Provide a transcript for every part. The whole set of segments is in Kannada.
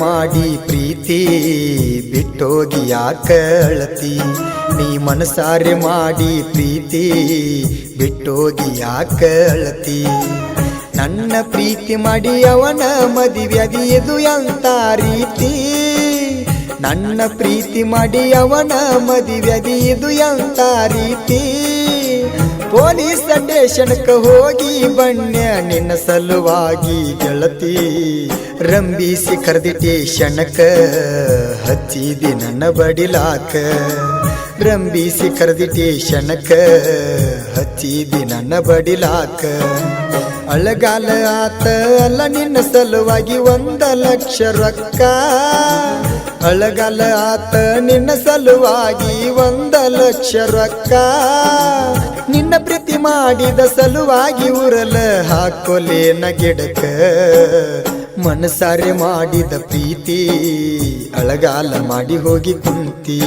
ಮಾಡಿ ಪ್ರೀತಿ ಬಿಟ್ಟೋಗಿ ಯಾಕ ಅಳತಿ ನೀ ಮನಸಾರೆ ಮಾಡಿ ಪ್ರೀತಿ ಬಿಟ್ಟೋಗಿ ಯಾಕ ಅಳತಿ ನನ್ನ ಪ್ರೀತಿ ಮಾಡಿ ಅವನ ಮದುವೆ ಇದು ಎಂತ ರೀತಿ ನನ್ನ ಪ್ರೀತಿ ಮಾಡಿ ಅವನ ಮದುವೆ ಇದು ಎಂತ ರೀತಿ ಪೊಲೀಸ್ ಸ್ಟೇಷನ್ಕ ಹೋಗಿ ಬಣ್ಣ ನಿನ್ನ ಸಲುವಾಗಿ ಗೆಳತಿ ರಂಬಿಸಿ ಕರೆದಿಟ್ಟೆ ಕ್ಷಣಕ ಹಚ್ಚಿದಿ ನನ್ನ ಬಡಿಲಾಕ ರಂಬಿಸಿ ಕರೆದಿಟ್ಟೆ ಕ್ಷಣಕ ಹಚ್ಚಿದಿ ನನ್ನ ಬಡಿಲಾಕ ಅಳಗಾಲ ಆತ ಅಲ್ಲ ನಿನ್ನ ಸಲುವಾಗಿ 1,00,000 ರೊಕ್ಕ ಅಳಗಾಲ ಆತ ನಿನ್ನ ಸಲುವಾಗಿ 1,00,000 ರೊಕ್ಕ ನಿನ್ನ ಪ್ರೀತಿ ಮಾಡಿದ ಸಲುವಾಗಿ ಉರಲ ಹಾಕೊಲೇನ ಗಿಡಕ ಮನಸಾರೆ ಮಾಡಿದ ಪ್ರೀತಿ ಅಳಗಾಲ ಮಾಡಿ ಹೋಗಿ ಕುಂತಿ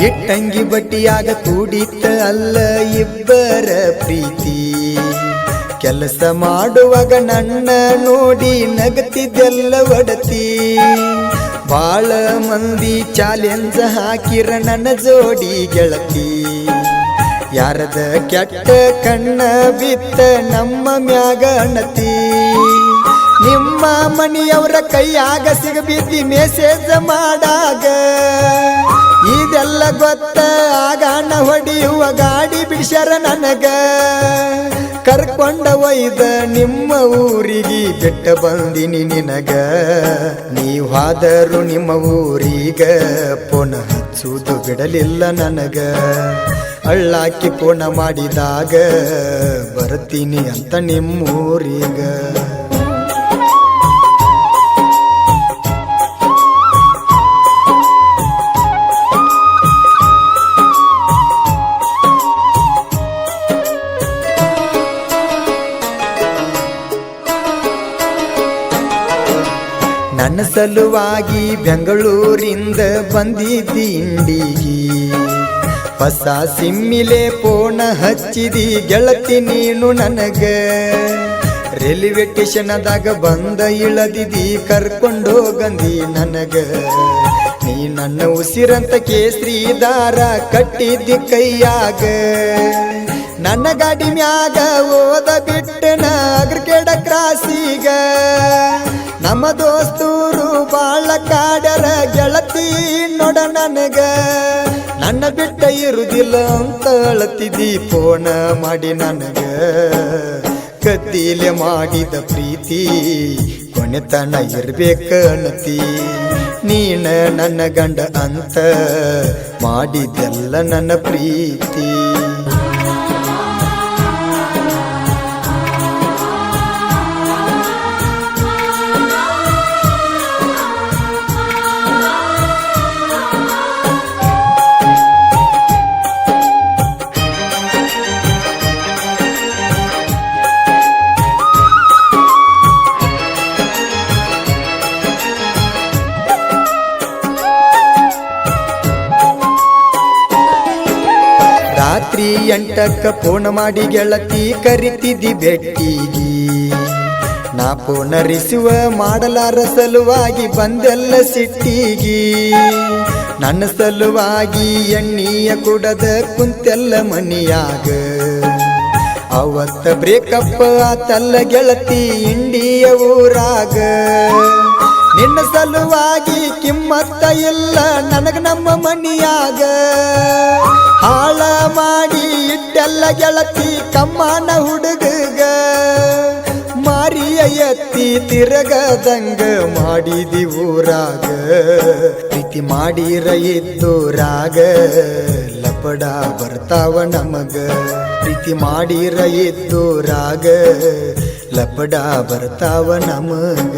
ಇಟ್ಟಂಗಿ ಬಟ್ಟಿಯಾಗ ಕೂಡಿತ್ತ ಅಲ್ಲ ಇಬ್ಬರ ಪ್ರೀತಿ ಕೆಲಸ ಮಾಡುವಾಗ ನನ್ನ ನೋಡಿ ನಗತಿದ್ದೆಲ್ಲ ಒಡತಿ ಬಾಳ ಮಂದಿ ಚಾಲೆಂಜ್ ಹಾಕಿರ ನನ್ನ ಜೋಡಿ ಗೆಳತಿ ಯಾರದ ಕೆಟ್ಟ ಕಣ್ಣ ಬಿತ್ತ ನಮ್ಮ ಮ್ಯಾಗ ಅಣತಿ ನಿಮ್ಮ ಮನೆಯವರ ಕೈಯಾಗ ಸಿಗಬಿದ್ದಿ ಮೆಸೇಜ್ ಮಾಡಾಗ ಇದೆಲ್ಲ ಗೊತ್ತ ಆಗಾಣ ಹೊಡೆಯುವ ಗಾಡಿ ಬಿಡಿಸ್ಯಾರ ನನಗ ಕರ್ಕೊಂಡ ಒಯ್ದ ನಿಮ್ಮ ಊರಿಗೆ ಬಿಟ್ಟ ಬಂದಿನಿ ನಿನಗ ನೀವಾದರೂ ನಿಮ್ಮ ಊರಿಗ ಪೋನ ಹಚ್ಚುವುದು ಬಿಡಲಿಲ್ಲ ನನಗ ಅಳ್ಳಾಕಿ ಪೋನ ಮಾಡಿದಾಗ ಬರ್ತೀನಿ ಅಂತ ನಿಮ್ಮೂರಿಗ ನನ್ನ ಸಲುವಾಗಿ ಬೆಂಗಳೂರಿಂದ ಬಂದಿದ್ದಿ ಇಂಡಿಗಿ ಹೊಸ ಸಿಮ್ಮಿಲೆ ಪೋಣ ಹಚ್ಚಿದಿ ಗೆಳತಿ ನೀನು ನನಗ ರೈಲ್ವೆ ಸ್ಟೇಷನದಾಗ ಬಂದ ಇಳದಿದಿ ಕರ್ಕೊಂಡೋಗಂದಿ ನನಗ ನೀ ನನ್ನ ಉಸಿರಂತ ಕೇಸರಿ ದಾರ ಕಟ್ಟಿದ್ದಿ ಕೈಯಾಗ ನನ್ನ ಗಾಡಿ ಮ್ಯಾಗ ಓದ ಬಿಟ್ಟನ ಅಗ್ರಕೆಡ ಕ್ರಾಸಿಗ ನಮ್ಮ ದೋಸ್ತೂರು ಬಾಳ ಕಾಡರ ಗೆಳತಿ ನೋಡ ನನಗ ನನ್ನ ಬಿಟ್ಟ ಇರುದಿಲ್ಲ ಅಂತ ಅಳತಿದಿ ಫೋನ ಮಾಡಿ ನನಗ ಕದ್ದಿಲೆ ಮಾಡಿದ ಪ್ರೀತಿ ಕೊನೆತನ ಇರ್ಬೇಕ ಅಣತಿ ನೀನ ನನ್ನ ಗಂಡ ಅಂತ ಮಾಡಿದೆಲ್ಲ ನನ್ನ ಪ್ರೀತಿ ರಾತ್ರಿ 8ಕ್ಕ ಫೋನ್ ಮಾಡಿ ಗೆಳತಿ ಕರಿತಿದ್ದಿ ಬೆಟ್ಟಿಗಿ ನಾ ಫೋನ ರಿಸೀವ್ ಮಾಡಲಾರ ಸಲುವಾಗಿ ಬಂದೆಲ್ಲ ಸಿಟ್ಟಿಗಿ ನನ್ನ ಸಲುವಾಗಿ ಎಣ್ಣೀಯ ಕುಡದ ಕುಂತೆಲ್ಲ ಮನಿಯಾಗ ಅವತ್ತ ಬ್ರೇಕಪ್ ಆತಲ್ಲ ಗೆಳತಿ ಇಂಡಿಯ ಊರಾಗ ನಿನ್ನ ಸಲುವಾಗಿ ಕಿಮ್ಮತ್ತ ಇಲ್ಲ ನನಗ ನಮ್ಮ ಮನಿಯಾಗ ಹಾಳ ಮಾಡಿ ಇಟ್ಟೆಲ್ಲ ಗೆಳತಿ ಕಮ್ಮನ ಹುಡುಗಗ ಮಾರಿಯ ಎತ್ತಿ ತಿರಗದಂಗ ಮಾಡಿದಿ ಊರಾಗ ಪ್ರೀತಿ ಮಾಡಿರ ಇದ್ದೂರಾಗ ಲಪಡ ಬರ್ತಾವ ನಮಗ ಪ್ರೀತಿ ಮಾಡಿರ ಇದ್ದೂರಾಗ ಲಪಡ ಬರ್ತಾವ ನಮಗ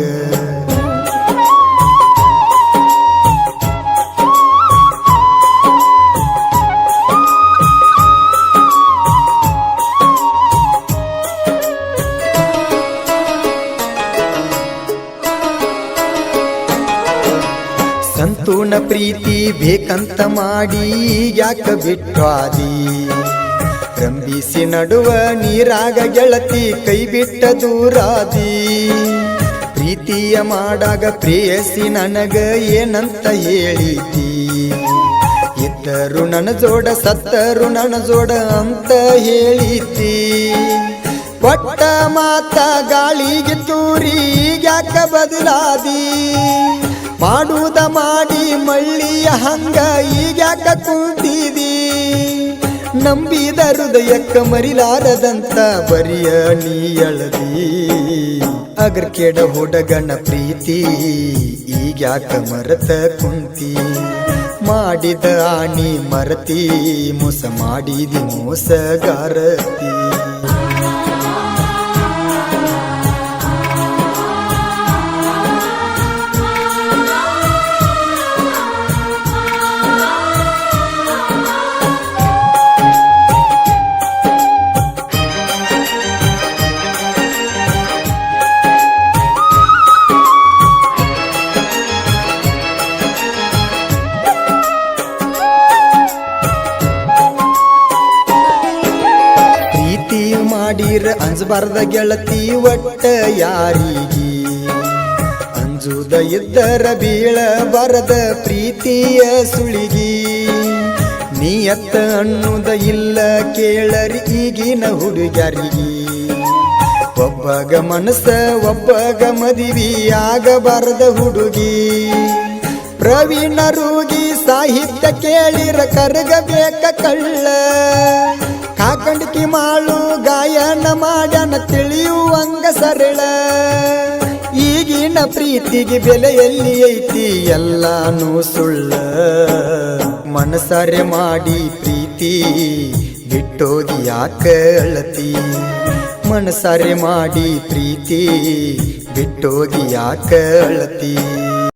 ಸಂತೂರ್ಣ ಪ್ರೀತಿ ಬೇಕಂತ ಮಾಡಿ ಯಾಕ ಬಿಟ್ವಾದಿ ರಂಬಿಸಿ ನಡುವ ನೀರಾಗ ಗೆಳತಿ ಕೈ ಬಿಟ್ಟ ದೂರಾದಿ ಪ್ರೀತಿಯ ಮಾಡಾಗ ಪ್ರೇಯಸಿ ನನಗ ಏನಂತ ಹೇಳಿದಿ ಇದ್ದರು ನನ್ನ ಜೋಡ ಸತ್ತರು ನನ್ನ ಜೋಡ ಅಂತ ಹೇಳಿದ್ದಿ ಕೊಟ್ಟ ಮಾತ ಗಾಳಿಗೆ ತೂರಿ ಯಾಕ ಬದಲಾದಿ ಮಾಡುವುದ ಮಾಡಿ ಮಳ್ಳಿಯ ಹಂಗ ಈಗ್ಯಾಕ ಕುಂತಿದಿ ನಂಬಿದ ಹೃದಯಕ್ಕ ಮರಿಲಾರದಂತ ಬರಿಯ ನೀ ಅಳದಿ ಅಗರ್ ಕೆಡ ಹುಡುಗನ ಪ್ರೀತಿ ಈಗ್ಯಾಕ ಮರತ ಕುಂತಿ ಮಾಡಿದ ಆಣಿ ಮರತಿ ಮೋಸ ಮಾಡಿದಿ ಮೋಸಗಾರತಿ ಮಾಡಿರ ಅಂಜಬಾರ್ದ ಗೆಳತಿ ಒಟ್ಟ ಯಾರಿಗಿ ಅಂಜುದ ಇದ್ದರ ಬೀಳಬಾರದ ಪ್ರೀತಿಯ ಸುಳಿಗಿ ನಿಯತ್ತ ಅನ್ನುದ ಇಲ್ಲ ಕೇಳರಿ ಈಗಿನ ಹುಡುಗರಿಗೆ ಒಬ್ಬಗ ಮನಸ್ಸ ಒಬ್ಬಗ ಮದಿವಿ ಆಗಬಾರದ ಹುಡುಗಿ ಪ್ರವೀಣರುಗಿ ಸಾಹಿತ್ಯ ಕೇಳಿರ ಕರಗಬೇಕ ಕಳ್ಳ ಕಾಕಂಡಿಕಿ ಮಾಳು ಗಾಯನ ಮಾಡ್ಯಾನ ತಿಳಿಯುವಂಗ ಸರಳ ಈಗಿನ ಪ್ರೀತಿಗೆ ಬೆಲೆ ಎಲ್ಲಿ ಐತಿ ಎಲ್ಲಾನು ಸುಳ್ಳ ಮನಸಾರೆ ಮಾಡಿ ಪ್ರೀತಿ ಬಿಟ್ಟೋಗಿ ಯಾಕ ಅಳತಿ ಮನಸಾರೆ ಮಾಡಿ ಪ್ರೀತಿ ಬಿಟ್ಟೋಗಿ ಯಾಕ ಅಳತಿ